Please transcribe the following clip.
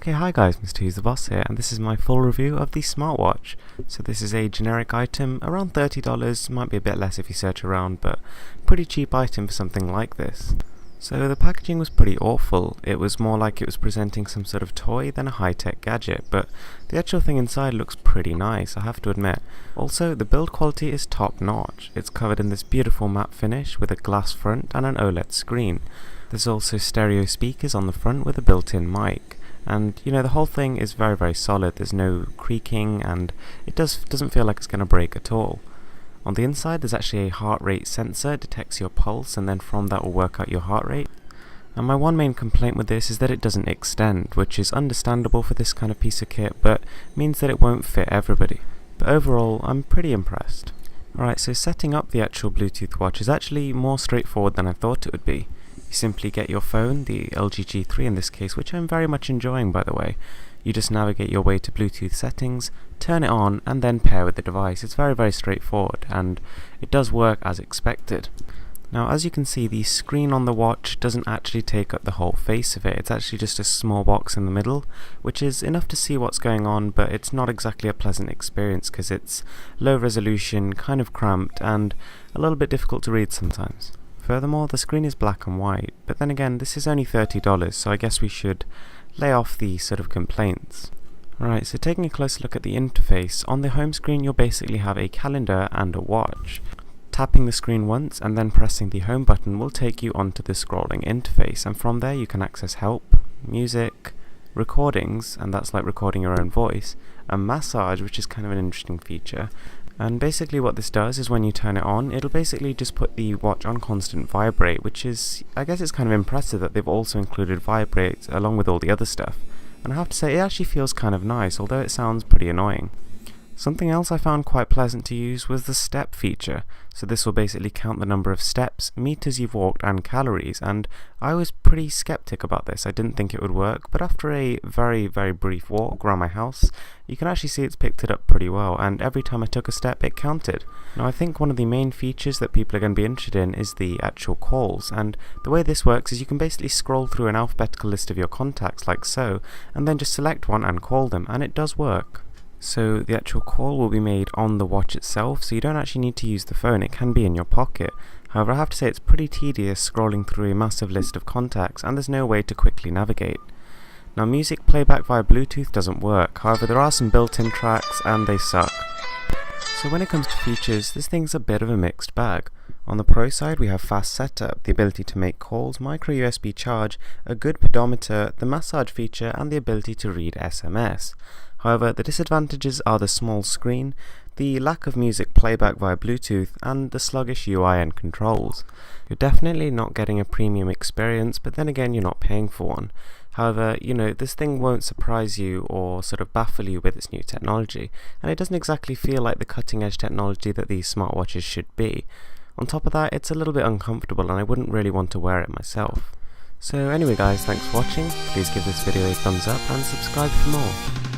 Okay, hi guys, Mr. Who's the Boss here, and this is my full review of the Smartwatch. So this is a generic item, around $30, might be a bit less if you search around, but pretty cheap item for something like this. So the packaging was pretty awful. It was more like it was presenting some sort of toy than a high-tech gadget, but the actual thing inside looks pretty nice, I have to admit. Also, the build quality is top-notch. It's covered in this beautiful matte finish with a glass front and an OLED screen. There's also stereo speakers on the front with a built-in mic. And the whole thing is very solid. There's no creaking, and it doesn't feel like it's going to break at all. On the inside there's actually a heart rate sensor. It detects your pulse, and then from that will work out your heart rate. And my one main complaint with this is that it doesn't extend, which is understandable for this kind of piece of kit, but means that it won't fit everybody. But overall, I'm pretty impressed. Alright, so setting up the actual Bluetooth watch is actually more straightforward than I thought it would be. You simply get your phone, the LG G3 in this case, which I'm very much enjoying by the way. You just navigate your way to Bluetooth settings, turn it on, and then pair with the device. It's very straightforward, and it does work as expected. Now, as you can see, the screen on the watch doesn't actually take up the whole face of it. It's actually just a small box in the middle, which is enough to see what's going on, but it's not exactly a pleasant experience because it's low resolution, kind of cramped, and a little bit difficult to read sometimes. Furthermore, the screen is black and white, but then again, this is only $30, so I guess we should lay off the sort of complaints. Alright, so taking a closer look at the interface, on the home screen you'll basically have a calendar and a watch. Tapping the screen once and then pressing the home button will take you onto the scrolling interface, and from there you can access help, music, recordings, and that's like recording your own voice, a massage, which is kind of an interesting feature. And basically what this does is when you turn it on, it'll basically just put the watch on constant vibrate, which is, I guess it's kind of impressive that they've also included vibrate along with all the other stuff. And I have to say, it actually feels kind of nice, although it sounds pretty annoying. Something else I found quite pleasant to use was the step feature. So this will basically count the number of steps, meters you've walked, and calories, and I was pretty skeptic about this. I didn't think it would work, but after a very brief walk around my house, you can actually see it's picked it up pretty well, and every time I took a step it counted. Now I think one of the main features that people are going to be interested in is the actual calls, and the way this works is you can basically scroll through an alphabetical list of your contacts like so, and then just select one and call them, and it does work. So the actual call will be made on the watch itself, so you don't actually need to use the phone, it can be in your pocket. However, I have to say it's pretty tedious scrolling through a massive list of contacts, and there's no way to quickly navigate. Now, music playback via Bluetooth doesn't work, however there are some built-in tracks and they suck. So when it comes to features, this thing's a bit of a mixed bag. On the Pro side we have fast setup, the ability to make calls, micro USB charge, a good pedometer, the massage feature, and the ability to read SMS. However, the disadvantages are the small screen, the lack of music playback via Bluetooth, and the sluggish UI and controls. You're definitely not getting a premium experience, but then again you're not paying for one. However, this thing won't surprise you or sort of baffle you with its new technology, and it doesn't exactly feel like the cutting edge technology that these smartwatches should be. On top of that, it's a little bit uncomfortable and I wouldn't really want to wear it myself. So anyway guys, thanks for watching, please give this video a thumbs up and subscribe for more.